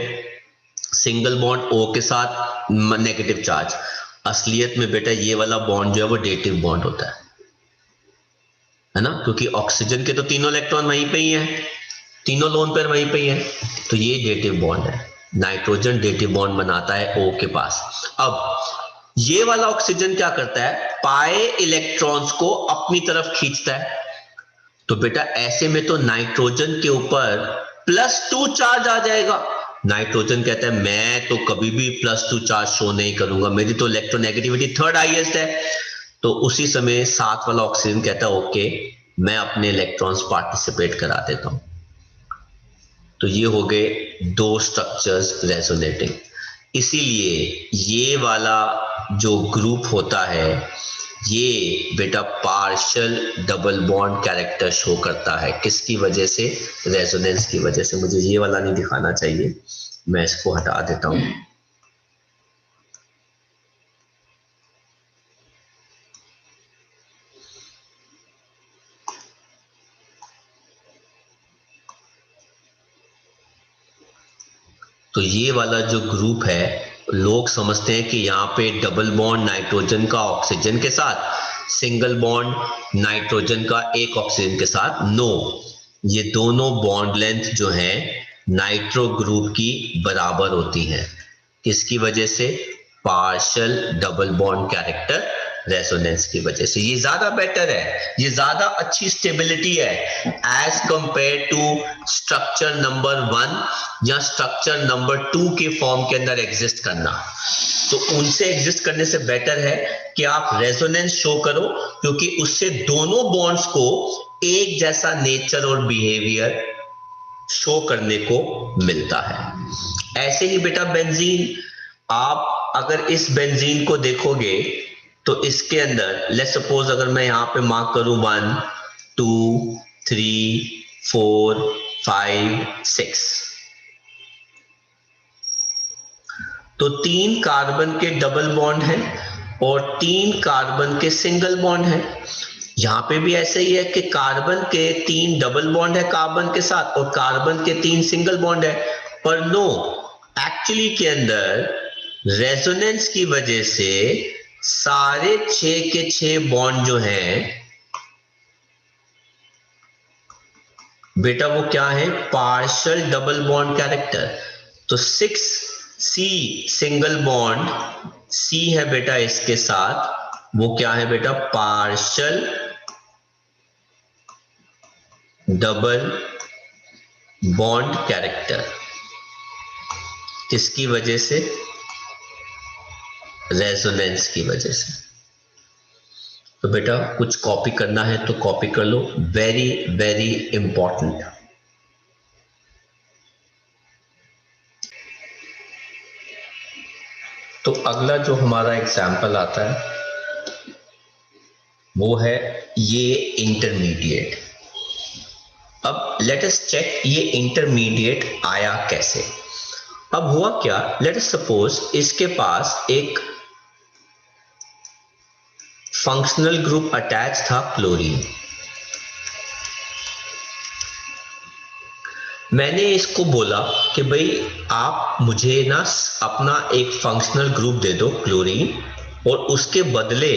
सिंगल बॉन्ड O के साथ नेगेटिव चार्ज। असलियत में बेटा ये वाला बॉन्ड जो है वो डेटिव बॉन्ड होता है ना, क्योंकि ऑक्सीजन के तो तीनों इलेक्ट्रॉन वहीं पे ही हैं, तीनों लोन पेयर वहीं पे ही हैं, तो ये डेटिव बॉन्ड है। नाइट्रोजन डेटिव बॉन्ड बनाता है O के पास। अब ये वाला ऑक्सीजन क्या करता है, पाए इलेक्ट्रॉन्स को अपनी तरफ खींचता है। तो बेटा ऐसे में तो नाइट्रोजन के ऊपर +2 चार्ज आ जाएगा। नाइट्रोजन कहता है मैं तो कभी भी +2 चार्ज शो नहीं करूंगा, मेरी तो इलेक्ट्रोनेगेटिविटी थर्ड हाईएस्ट है। तो उसी समय साथ वाला ऑक्सीजन कहता है ओके, मैं अपने इलेक्ट्रॉन्स पार्टिसिपेट करा देता हूं। तो ये हो गए दो स्ट्रक्चर्स रेजोनेटिंग। इसीलिए ये वाला जो ग्रुप होता है ये बेटा partial double bond character show करता है। किसकी वजह से, रेजोनेंस की वजह से। मुझे ये वाला नहीं दिखाना चाहिए, मैं इसको हटा देता हूं। तो ये वाला जो ग्रुप है, लोग समझते हैं कि यहाँ पे डबल बॉन्ड नाइट्रोजन का ऑक्सीजन के साथ, सिंगल बॉन्ड नाइट्रोजन का एक ऑक्सीजन के साथ। नो, ये दोनों बॉन्ड लेंथ जो है नाइट्रो ग्रुप की बराबर होती हैं। किसकी वजह से, partial double bond character resonance की वजह से। ये ज्यादा बेटर है, ये ज्यादा अच्छी स्टेबिलिटी है as compare to structure number 1 या स्ट्रक्चर नंबर 2 के फॉर्म के अंदर एग्जिस्ट करना। तो उनसे एग्जिस्ट करने से बेटर है कि आप रेजोनेंस शो करो, क्योंकि उससे दोनों बॉन्ड्स को एक जैसा नेचर और बिहेवियर शो करने को मिलता है। ऐसे ही बेटा बेंजीन, आप अगर इस बेंजीन को देखोगे तो इसके अंदर लेट्स सपोज अगर मैं यहां पे मार्क करूं 1 2 3 4 5 6, तो 3 कार्बन के डबल बॉन्ड हैं और 3 कार्बन के सिंगल बॉन्ड हैं। यहां पे भी ऐसे ही है कि कार्बन के 3 डबल बॉन्ड है कार्बन के साथ और कार्बन के 3 सिंगल बॉन्ड है। पर नो, एक्चुअली के अंदर रेजोनेंस की वजह से सारे 6 के 6 बॉन्ड जो हैं बेटा वो क्या है, पार्शियल डबल बॉन्ड कैरेक्टर। तो 6C सिंगल बॉन्ड C है बेटा इसके साथ, वो क्या है बेटा, पार्शियल डबल बॉन्ड कैरेक्टर। किसकी वजह से, रेजोनेंस की वजह से। तो बेटा कुछ कॉपी करना है तो कॉपी कर लो, वेरी वेरी इंपॉर्टेंट। तो अगला जो हमारा एग्जाम्पल आता है वो है ये इंटरमीडिएट। अब लेट अस चेक ये इंटरमीडिएट आया कैसे। अब हुआ क्या, लेट अस सपोज इसके पास एक फंक्शनल ग्रुप अटैच था क्लोरीन। मैंने इसको बोला कि भाई आप मुझे ना अपना एक फंक्शनल ग्रुप दे दो क्लोरीन, और उसके बदले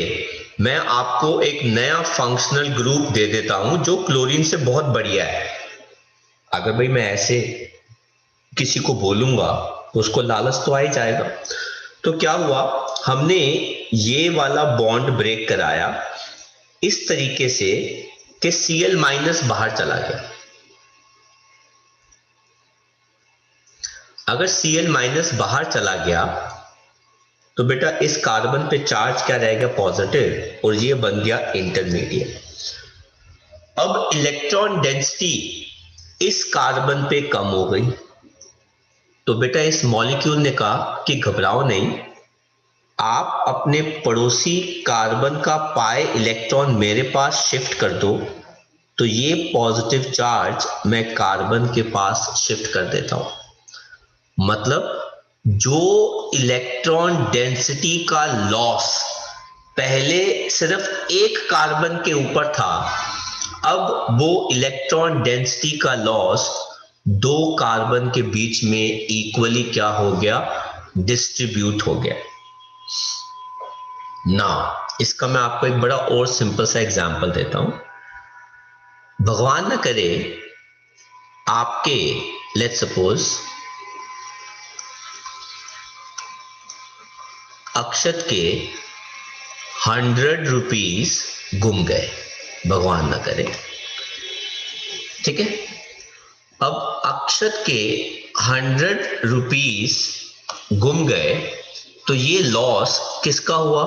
मैं आपको एक नया फंक्शनल ग्रुप दे देता हूं जो क्लोरीन से बहुत बढ़िया है। अगर भाई मैं ऐसे किसी को बोलूंगा तो उसको लालच तो आ ही जाएगा। तो क्या हुआ, हमने ये वाला बॉन्ड ब्रेक कराया इस तरीके से कि Cl- बाहर चला गया। अगर Cl- बाहर चला गया तो बेटा इस कार्बन पे चार्ज क्या रहेगा, पॉजिटिव, और ये बन गया इंटरमीडिएट। अब इलेक्ट्रॉन डेंसिटी इस कार्बन पे कम हो गई, तो बेटा इस मॉलिक्यूल ने कहा कि घबराओ नहीं, आप अपने पड़ोसी कार्बन का पाए इलेक्ट्रॉन मेरे पास शिफ्ट कर दो, तो ये पॉजिटिव चार्ज मैं कार्बन के पास शिफ्ट कर देता हूं। मतलब जो इलेक्ट्रॉन डेंसिटी का लॉस पहले सिर्फ एक कार्बन के ऊपर था, अब वो इलेक्ट्रॉन डेंसिटी का लॉस दो कार्बन के बीच में इक्वली क्या हो गया, डिस्ट्रीब्यूट हो गया। ना इसका मैं आपको एक बड़ा और सिंपल सा एग्जांपल देता हूं। भगवान न करे आपके लेट्स सपोज अक्षत के 100 रुपीज गुम गए, भगवान ना करे, ठीक है। अब अक्षत के 100 रुपीज गुम गए तो ये लॉस किसका हुआ?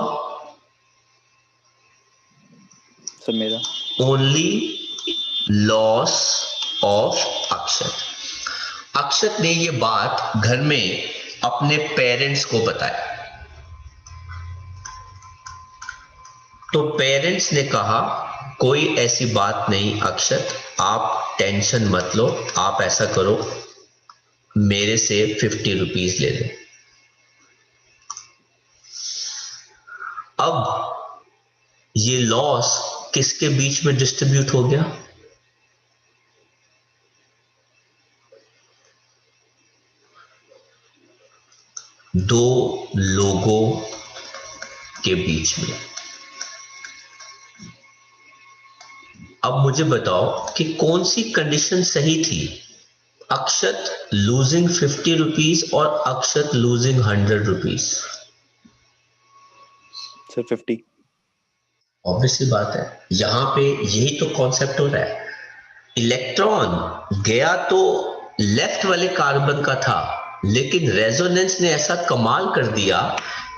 सर मेरा। ओनली लॉस ऑफ अक्षत। अक्षत ने ये बात घर में अपने पेरेंट्स को बताया, तो पेरेंट्स ने कहा कोई ऐसी बात नहीं अक्षत, आप टेंशन मत लो, आप ऐसा करो मेरे से 50 रुपीज ले लो। अब ये लॉस किसके बीच में डिस्ट्रीब्यूट हो गया? दो लोगों के बीच में। अब मुझे बताओ कि कौन सी कंडीशन सही थी, अक्षत लूजिंग 50 रुपीज और अक्षत लूजिंग 100 रुपीज? सर 50। ऑब्वियसली बात है, यहां पे यही तो कॉन्सेप्ट हो रहा है। इलेक्ट्रॉन गया तो लेफ्ट वाले कार्बन का था, लेकिन रेजोनेंस ने ऐसा कमाल कर दिया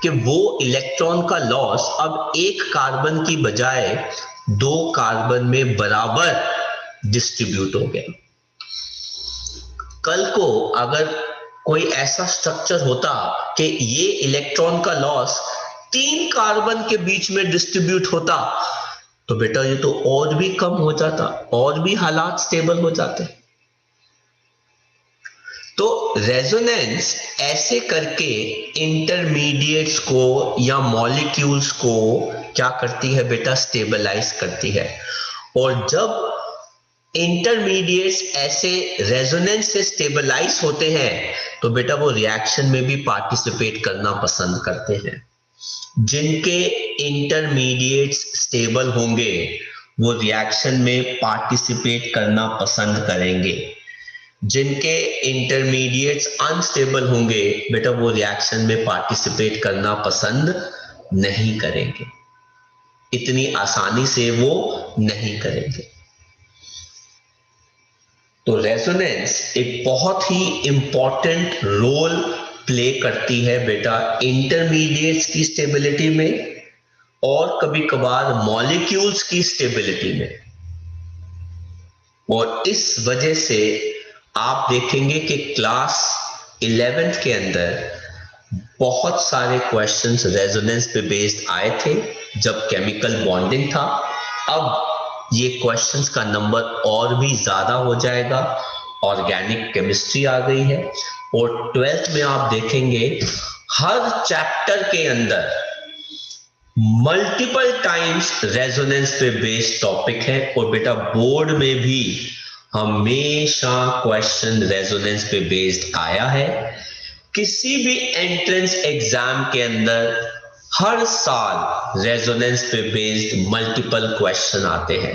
कि वो इलेक्ट्रॉन का लॉस अब एक कार्बन की बजाय दो कार्बन में बराबर डिस्ट्रीब्यूट हो गया। कल को अगर कोई ऐसा स्ट्रक्चर होता कि ये इलेक्ट्रॉन का लॉस 3 कार्बन के बीच में डिस्ट्रीब्यूट होता, तो बेटा ये तो और भी कम हो जाता, और भी हालात स्टेबल हो जाते। तो रेजोनेंस ऐसे करके इंटरमीडिएट्स को या मॉलिक्यूल्स को क्या करती है बेटा? स्टेबलाइज करती है। और जब इंटरमीडिएट्स ऐसे रेजोनेंस से स्टेबलाइज होते हैं तो बेटा वो रिएक्शन में भी पार्टिसिपेट करना पसंद करते हैं। जिनके इंटरमीडिएट्स स्टेबल होंगे वो रिएक्शन में पार्टिसिपेट करना पसंद करेंगे, जिनके इंटरमीडिएट्स अनस्टेबल होंगे बेटा वो रिएक्शन में पार्टिसिपेट करना पसंद नहीं करेंगे, इतनी आसानी से वो नहीं करेंगे। तो रेजोनेंस एक बहुत ही इंपॉर्टेंट रोल प्ले करती है बेटा इंटरमीडिएट्स की स्टेबिलिटी में और कभी कभार मॉलिक्यूल्स की स्टेबिलिटी में। और इस वजह से आप देखेंगे कि क्लास 11th के अंदर बहुत सारे क्वेश्चंस रेजोनेंस पे बेस्ड आए थे जब केमिकल बॉन्डिंग था। अब ये क्वेश्चंस का नंबर और भी ज्यादा हो जाएगा, ऑर्गेनिक केमिस्ट्री आ गई है। और 12th में आप देखेंगे हर चैप्टर के अंदर मल्टीपल टाइम्स रेजोनेंस पे बेस्ड टॉपिक है। और बेटा बोर्ड में भी हमेशा क्वेश्चन रेजोनेंस पे बेस्ड आया है। किसी भी एंट्रेंस एग्जाम के अंदर हर साल रेजोनेंस पे बेस्ड मल्टीपल क्वेश्चन आते हैं।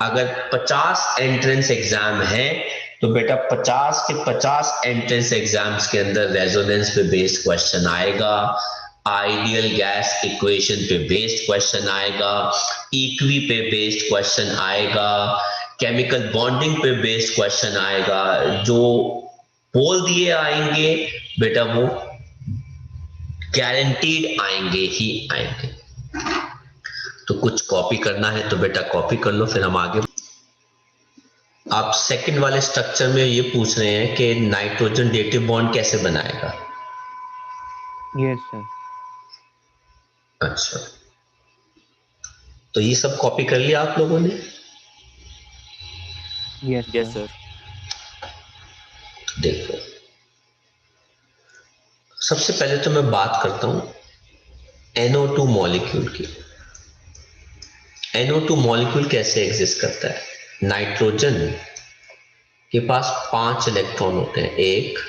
अगर 50 एंट्रेंस एग्जाम है तो बेटा 50 के 50 एंट्रेंस एग्जाम्स के अंदर रेजोनेंस पे बेस्ड क्वेश्चन आएगा, आइडियल गैस इक्वेशन पे बेस्ड क्वेश्चन आएगा, इक्वी पे बेस्ड क्वेश्चन आएगा, केमिकल बॉन्डिंग पे बेस्ड क्वेश्चन आएगा। जो बोल दिए आएंगे बेटा वो गारंटीड आएंगे ही आएंगे। तो कुछ कॉपी करना है तो बेटा कॉपी कर लो, फिर हम आगे। आप सेकंड वाले स्ट्रक्चर में ये पूछ रहे हैं कि नाइट्रोजन डेटिव बॉन्ड कैसे बनाएगा। Yes sir. अच्छा, तो ये सब कॉपी कर लिया आप लोगों ने? Yes yes sir. सर। देखो, सबसे पहले तो मैं बात करता हूं NO2 मॉलिक्यूल की। NO2 मॉलिक्यूल कैसे एग्जिस्ट करता है? नाइट्रोजन के पास 5 इलेक्ट्रॉन होते हैं, 1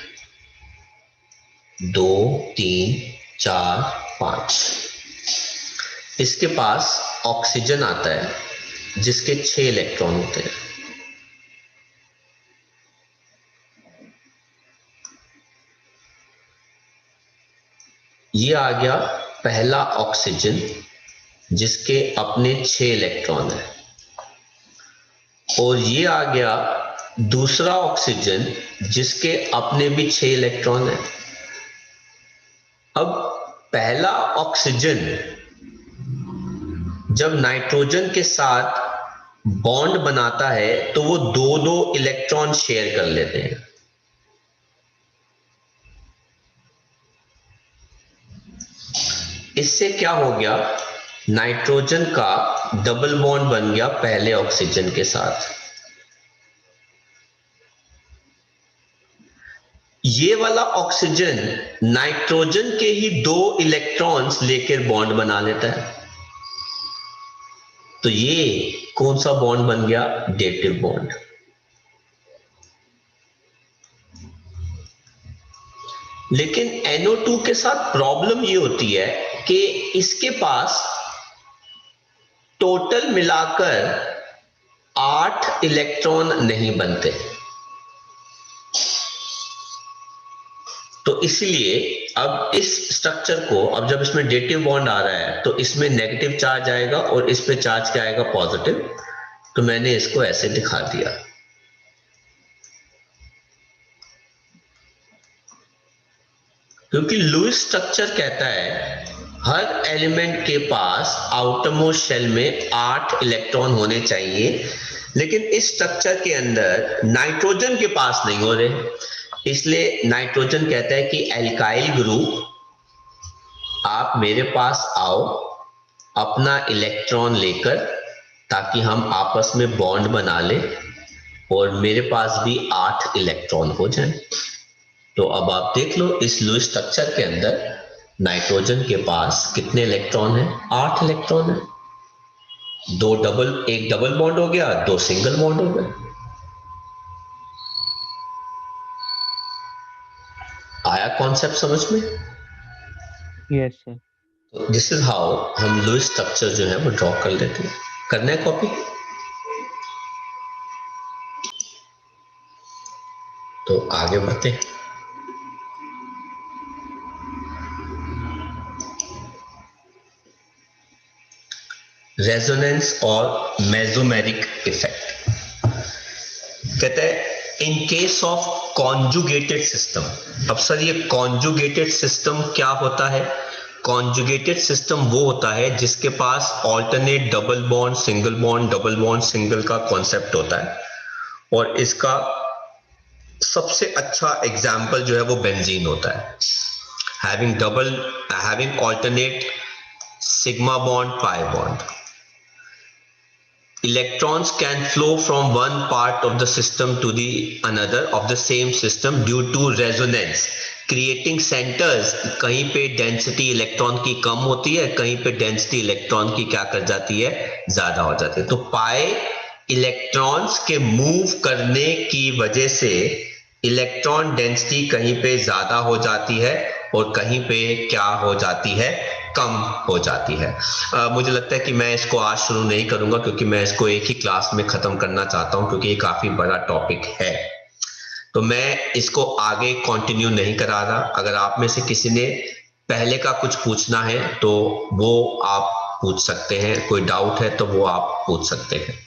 2 3 4 5। इसके पास ऑक्सीजन आता है जिसके 6 इलेक्ट्रॉन होते हैं। ये आ गया पहला ऑक्सीजन जिसके अपने 6 इलेक्ट्रॉन है, और ये आ गया दूसरा ऑक्सीजन जिसके अपने भी 6 इलेक्ट्रॉन है। अब पहला ऑक्सीजन जब नाइट्रोजन के साथ बॉन्ड बनाता है तो वो दो दो इलेक्ट्रॉन शेयर कर लेते हैं। इससे क्या हो गया, नाइट्रोजन का डबल बॉन्ड बन गया पहले ऑक्सीजन के साथ। ये वाला ऑक्सीजन नाइट्रोजन के ही 2 इलेक्ट्रॉन्स लेकर बॉन्ड बना लेता है। तो ये कौन सा बॉन्ड बन गया, डेटिव बॉन्ड। लेकिन NO2 के साथ प्रॉब्लम ये होती है कि इसके पास टोटल मिलाकर 8 इलेक्ट्रॉन नहीं बनते। तो इसलिए अब इस स्ट्रक्चर को, अब जब इसमें डेटिव बॉन्ड आ रहा है तो इसमें नेगेटिव चार्ज आएगा और इस पे चार्ज क्या आएगा, पॉजिटिव। तो मैंने इसको ऐसे दिखा दिया। क्योंकि लुईस स्ट्रक्चर कहता है हर एलिमेंट के पास आउटरमोस्ट शेल में 8 इलेक्ट्रॉन होने चाहिए, लेकिन इस स्ट्रक्चर के अंदर नाइट्रोजन के पास नहीं हो रहे। इसलिए नाइट्रोजन कहता है कि एल्काइल ग्रुप आप मेरे पास आओ अपना इलेक्ट्रॉन लेकर, ताकि हम आपस में बॉन्ड बना ले और मेरे पास भी 8 इलेक्ट्रॉन हो जाएं। तो अब आप देख लो इस लुईस स्ट्रक्चर के अंदर नाइट्रोजन के पास कितने इलेक्ट्रॉन हैं, 8 इलेक्ट्रॉन है। एक डबल बॉन्ड हो गया, 2 सिंगल बॉन्ड हो गए। आया कॉन्सेप्ट समझ में? Yes sir. तो दिस इज हाउ हम लुईस स्ट्रक्चर जो है वो ड्रॉ कर लेते हैं। करना है कॉपी? तो आगे बढ़ते हैं। रेजोनेंस और मेसोमेरिक इफेक्ट। कहते हैं in case of conjugated system. अब सर ये कॉन्जुगेटेड सिस्टम क्या होता है? कॉन्जुगेटेड सिस्टम वो होता है जिसके पास alternate double bond single bond double bond single का कॉन्सेप्ट होता है, और इसका सबसे अच्छा एग्जाम्पल जो है वो बेंजीन होता है। Having alternate sigma bond pi bond, electrons can flow from one part of the system to the another of the same system due to resonance, creating centers। कहीं पे डेंसिटी इलेक्ट्रॉन की कम होती है, कहीं पे डेंसिटी इलेक्ट्रॉन की क्या कर जाती है, ज्यादा हो जाती है। तो पाए इलेक्ट्रॉन्स के मूव करने की वजह से इलेक्ट्रॉन डेंसिटी कहीं पे ज्यादा हो जाती है और कहीं पे क्या हो जाती है, कम हो जाती है। मुझे लगता है कि मैं इसको आज शुरू नहीं करूंगा, क्योंकि मैं इसको एक ही क्लास में खत्म करना चाहता हूं, क्योंकि ये काफी बड़ा टॉपिक है। तो मैं इसको आगे कंटिन्यू नहीं करा रहा। अगर आप में से किसी ने पहले का कुछ पूछना है तो वो आप पूछ सकते हैं, कोई डाउट है तो वो आप पूछ सकते हैं।